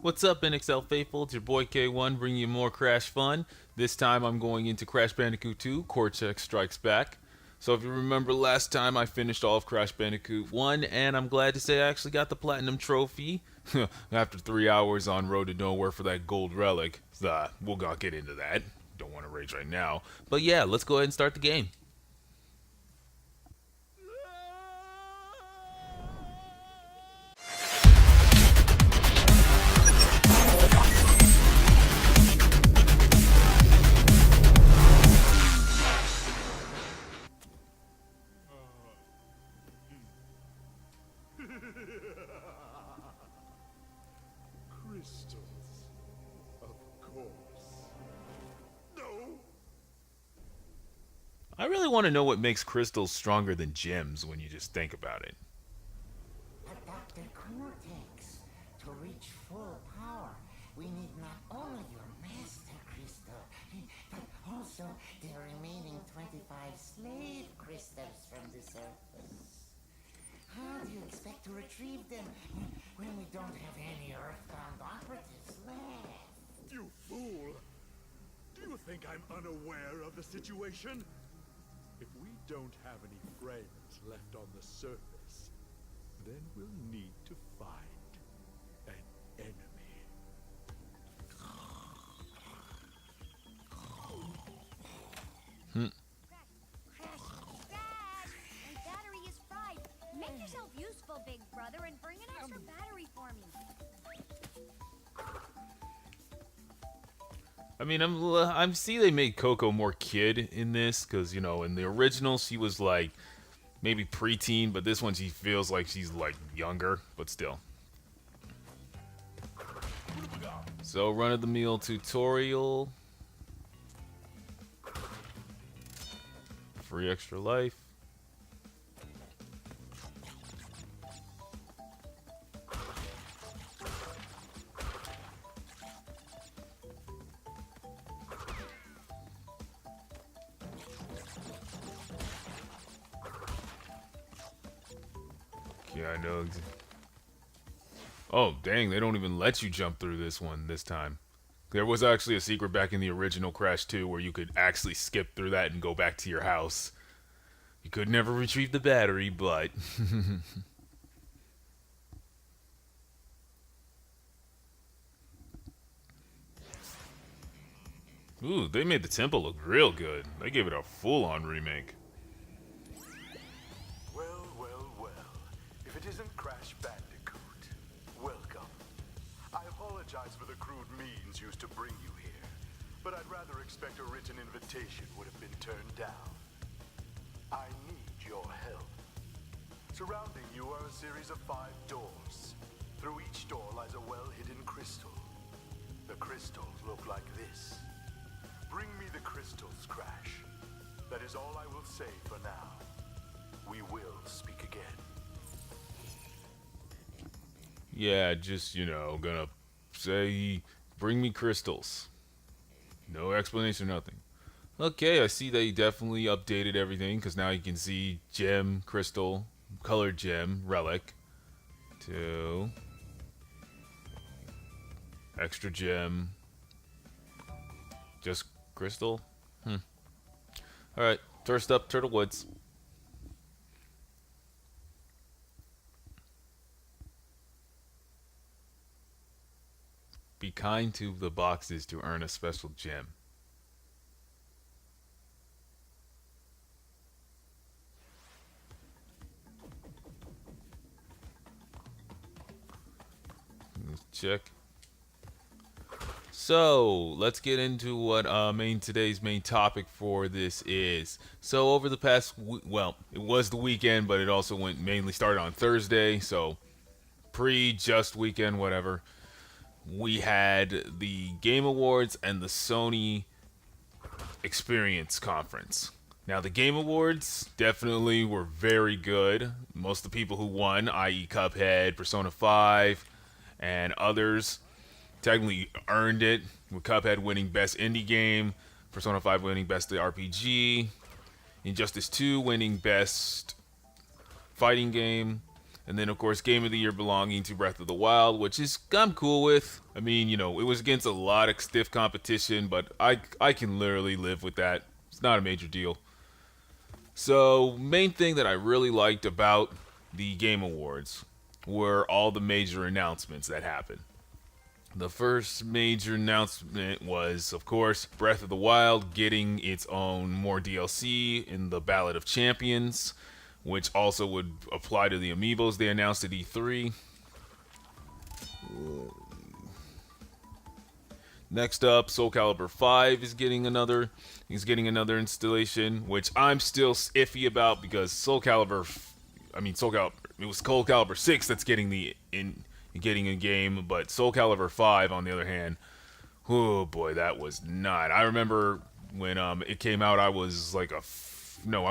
What's up, NXL faithful? It's your boy K1 bringing you more Crash fun. This time I'm going into Crash Bandicoot 2, Cortex Strikes Back. So if you remember last time I finished all of Crash Bandicoot 1, and I'm glad to say I actually got the Platinum Trophy after 3 hours on Road to Nowhere for that gold relic. We'll not get into that. Don't want to rage right now. But yeah, let's go ahead and start the game. Crystals. Of course. No! I really want to know what makes crystals stronger than gems when you just think about it. Adopt the Cortex. To reach full power, we need not only your master crystal, but also the remaining 25 slave crystals from the surface. How do you expect to retrieve them when we don't have any Earthbound operatives left? You fool! Do you think I'm unaware of the situation? If we don't have any friends left on the surface, then we'll need to find an enemy. Dad! My battery is fried. Make yourself useful, big brother, and bring an extra battery for me. I mean, I'm see they made Coco more kid in this because in the original she was like maybe preteen, but this one she feels like she's like younger, but still. So run of the mill tutorial, free extra life. Yeah, I know. Oh, dang, they don't even let you jump through this one this time. There was actually a secret back in the original Crash 2 where you could actually skip through that and go back to your house. You could never retrieve the battery, but... Ooh, they made the temple look real good. They gave it a full-on remake. Well, well, well. If it isn't Crash Bandicoot, welcome. I apologize for the crude means used to bring you here, but I'd rather expect a written invitation would have been turned down. I need your help. Surrounding you are a series of 5 doors. Through each door lies a well-hidden crystal. The crystals look like this. Bring me the crystals, Crash. That is all I will say for now. We will speak again. Yeah, just, gonna say, bring me crystals. No explanation, nothing. Okay, I see they definitely updated everything, because now you can see gem, crystal, colored gem, relic, to extra gem, just crystal. Alright, first up, Turtle Woods. Be kind to the boxes to earn a special gem. Let's check. So let's get into what today's main topic for this is. So over the past it was the weekend, but it also mainly started on Thursday. So just weekend, whatever. We had the Game Awards and the Sony Experience Conference. Now, the Game Awards definitely were very good. Most of the people who won, i.e., Cuphead, Persona 5, and others, technically earned it, with Cuphead winning Best Indie Game, Persona 5 winning Best RPG, Injustice 2 winning Best Fighting Game, And then, of course, Game of the Year belonging to Breath of the Wild, which is I'm cool with. I mean, it was against a lot of stiff competition, but I can literally live with that. It's not a major deal. So, main thing that I really liked about the Game Awards were all the major announcements that happened. The first major announcement was, of course, Breath of the Wild getting its own more DLC in the Ballad of Champions, which also would apply to the amiibos they announced at E3. Next up, Soul Calibur 5 is getting another installation, which I'm still iffy about because Soul Calibur, it was Soul Calibur 6 that's getting getting a game, but Soul Calibur 5 on the other hand, oh boy, that was not. I remember when it came out, I was like I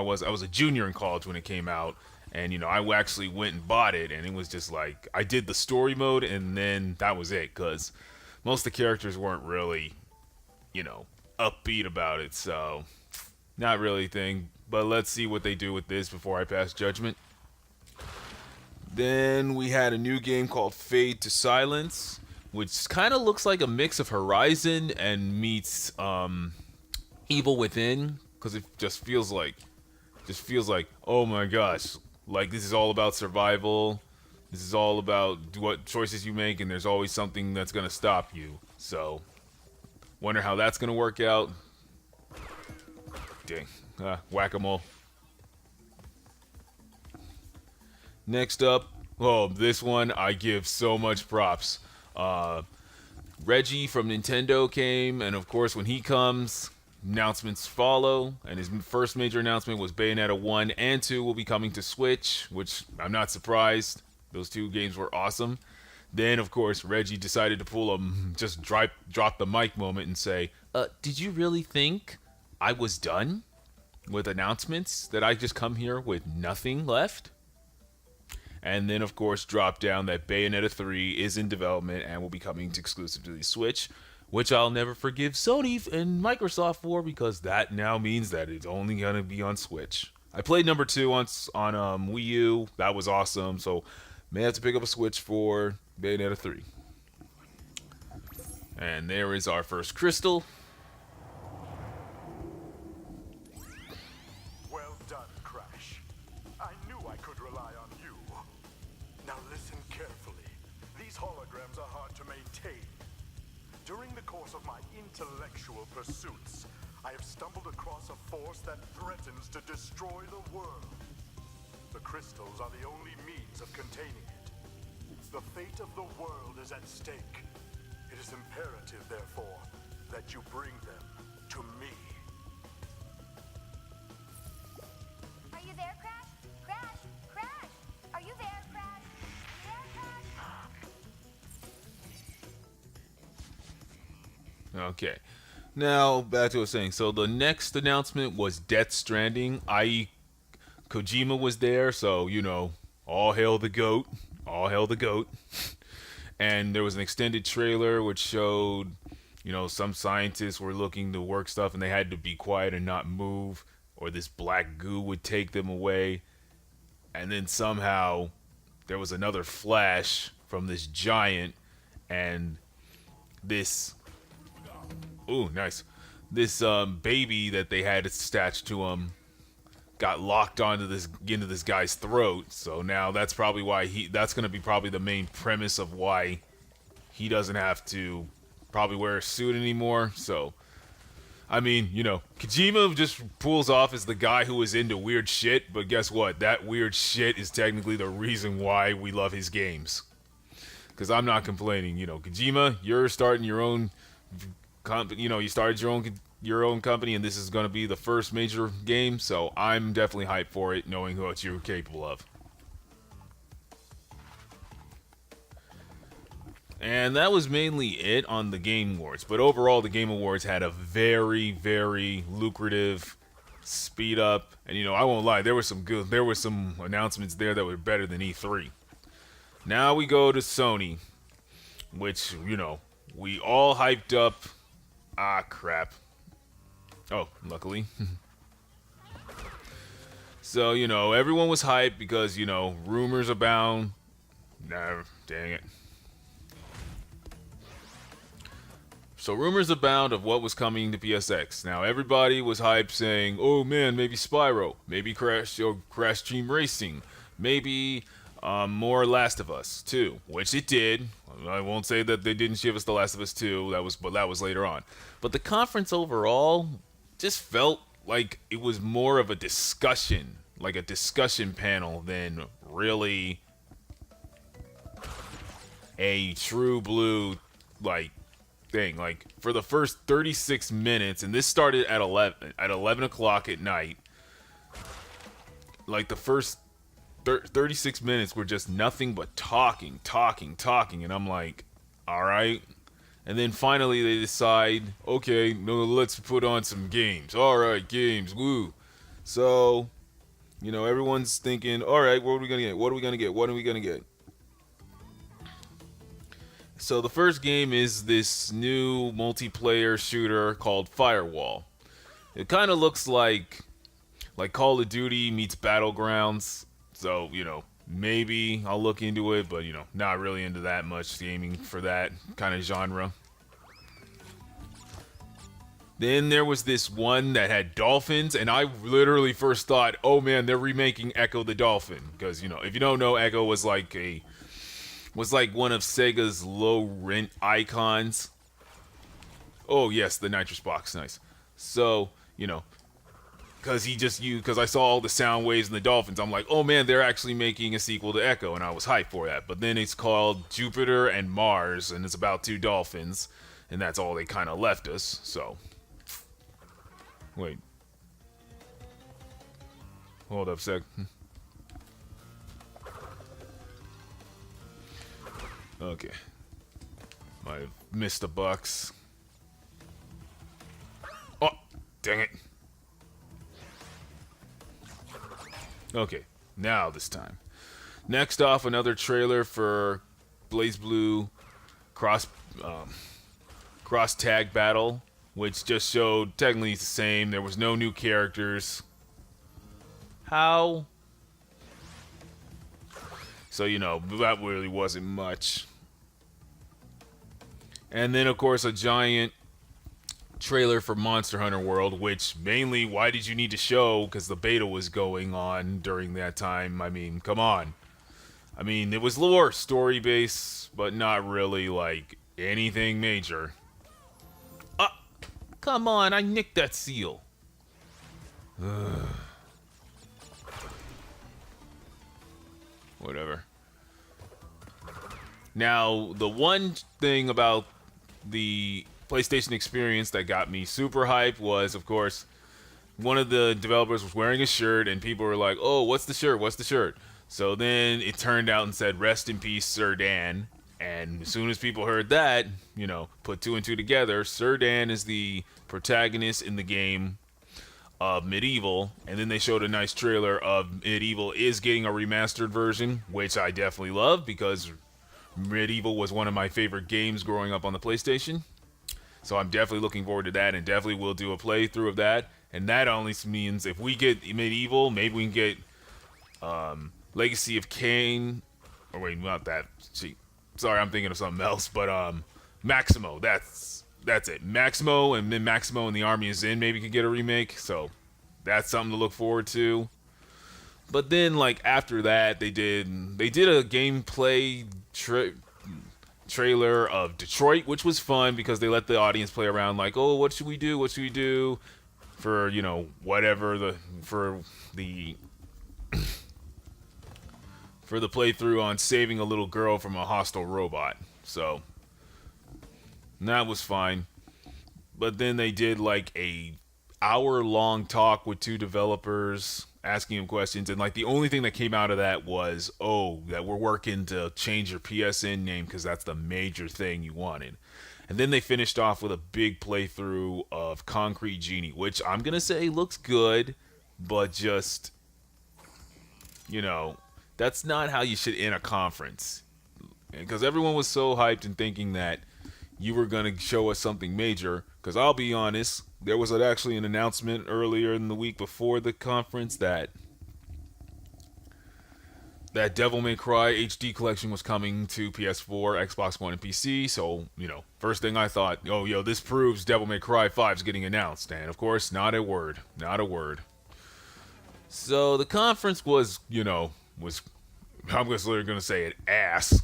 was a junior in college when it came out, and I actually went and bought it, and it was just like I did the story mode, and then that was it, because most of the characters weren't really, upbeat about it, so not really a thing. But let's see what they do with this before I pass judgment. Then we had a new game called Fade to Silence, which kind of looks like a mix of Horizon and meets Evil Within, because it just feels like, oh my gosh, like this is all about survival. This is all about what choices you make, and there's always something that's gonna stop you. So, wonder how that's gonna work out. Dang, whack-a-mole. Next up, this one I give so much props. Reggie from Nintendo came, and of course when he comes, announcements follow, and his first major announcement was Bayonetta 1 and 2 will be coming to Switch, which I'm not surprised. Those two games were awesome. Then, of course, Reggie decided to pull a just drop the mic moment and say, did you really think I was done with announcements? That I just come here with nothing left? And then, of course, drop down that Bayonetta 3 is in development and will be coming exclusive to the Switch, which I'll never forgive Sony and Microsoft for, because that now means that it's only going to be on Switch. I played number 2 on Wii U. That was awesome, so may have to pick up a Switch for Bayonetta 3. And there is our first crystal. Well done, Crash. I knew I could rely on you. Now listen carefully. These holograms are hard to maintain. During the course of my intellectual pursuits, I have stumbled across a force that threatens to destroy the world. The crystals are the only means of containing it. The fate of the world is at stake. It is imperative, therefore, that you bring them to me. Are you there, Crash? Crash! Crash! Are you there, Crash? Are you there, Crash? Okay. Now, back to what I was saying. So the next announcement was Death Stranding, i.e. Kojima was there, so, all hail the GOAT. All hail the GOAT. And there was an extended trailer which showed, some scientists were looking to work stuff and they had to be quiet and not move, or this black goo would take them away. And then somehow there was another flash from this giant, and this... Ooh, nice. This baby that they had attached to him got locked into this guy's throat. So now that's probably why that's going to be probably the main premise of why he doesn't have to probably wear a suit anymore. So, I mean, Kojima just pulls off as the guy who is into weird shit, but guess what? That weird shit is technically the reason why we love his games. Because I'm not complaining. Kojima, you're starting your own you started your own company, and this is going to be the first major game, so I'm definitely hyped for it, knowing what you're capable of. And that was mainly it on the Game Awards, but overall the Game Awards had a very, very lucrative speed up, and I won't lie, there were some announcements there that were better than E3. Now we go to Sony, which, we all hyped up. Ah, crap. Oh, luckily. So, everyone was hyped because, rumors abound. No, dang it. So rumors abound of what was coming to PSX. Now everybody was hyped saying, "Oh man, maybe Spyro, maybe Crash Team Racing, maybe more Last of Us 2," which it did. I won't say that they didn't give us The Last of Us 2. But that was later on. But the conference overall just felt like it was more of a discussion, like a discussion panel than really a true blue like thing. Like for the first 36 minutes, and this started at 11 o'clock at night. Like the first 36 minutes were just nothing but talking, and I'm like, all right. And then finally they decide, okay, no, let's put on some games. All right, games, woo. So, everyone's thinking, all right, what are we gonna get? What are we gonna get? What are we gonna get? So the first game is this new multiplayer shooter called Firewall. It kind of looks like Call of Duty meets Battlegrounds. So, maybe I'll look into it, but not really into that much gaming for that kind of genre. Then there was this one that had dolphins, and I literally first thought, oh man, they're remaking Echo the Dolphin. Because, if you don't know, Echo was like one of Sega's low rent icons. Oh yes, the nitrous box, nice. So, because I saw all the sound waves and the dolphins, I'm like, oh man, they're actually making a sequel to Echo, and I was hyped for that. But then it's called Jupiter and Mars, and it's about two dolphins, and that's all they kind of left us. So, wait, hold up a sec. Okay. Might have missed the Bucks. Oh, dang it. Okay, now this time. Next off, another trailer for BlazBlue cross tag battle, which just showed technically it's the same. There was no new characters. How? So, that really wasn't much. And then, of course, a giant trailer for Monster Hunter World, which mainly, why did you need to show? Because the beta was going on during that time. I mean, come on. I mean, it was lore, story base, but not really, like, anything major. Come on, I nicked that seal. Whatever. Now, the one thing about the PlayStation experience that got me super hyped was, of course, one of the developers was wearing a shirt, and people were like, oh, what's the shirt? What's the shirt? So then it turned out and said, rest in peace, Sir Dan. And as soon as people heard that, put two and two together, Sir Dan is the protagonist in the game of Medieval, and then they showed a nice trailer of Medieval is getting a remastered version, which I definitely love because Medieval was one of my favorite games growing up on the PlayStation. So I'm definitely looking forward to that, and definitely will do a playthrough of that. And that only means if we get Medieval, maybe we can get Legacy of Kain. Or wait, not that. Sorry, I'm thinking of something else. But Maximo, that's it. Maximo, and then Maximo and the Army is in. Maybe could get a remake. So that's something to look forward to. But then, like after that, they did a gameplay trailer of Detroit, which was fun because they let the audience play around. Like, oh, what should we do? What should we do for whatever for the playthrough on saving a little girl from a hostile robot. So that was fine. But then they did like a hour-long talk with two developers asking him questions, and like the only thing that came out of that was, oh, that we're working to change your PSN name because that's the major thing you wanted. And then they finished off with a big playthrough of Concrete Genie, which I'm gonna say looks good, but just that's not how you should end a conference, because everyone was so hyped and thinking that you were going to show us something major. Because I'll be honest, there was actually an announcement earlier in the week before the conference that that Devil May Cry HD collection was coming to PS4, Xbox One, and PC. So, first thing I thought, oh, yo, this proves Devil May Cry 5 is getting announced. And of course, not a word. Not a word. So the conference was, I'm just literally going to say it, ass.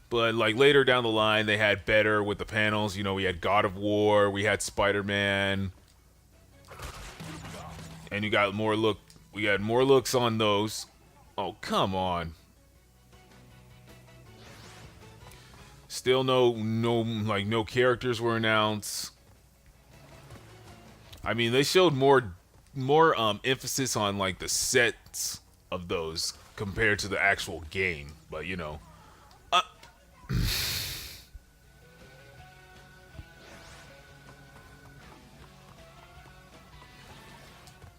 But like later down the line, they had better with the panels. We had God of War, we had Spider-Man, and you got more look. We had more looks on those. Oh, come on. Still no characters were announced. I mean, they showed more emphasis on like the sets of those compared to the actual game, but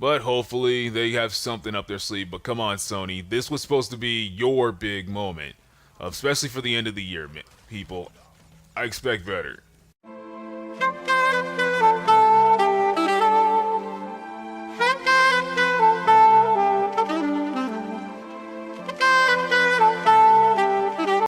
But hopefully they have something up their sleeve. But come on, Sony. This was supposed to be your big moment. Especially for the end of the year, people. I expect better.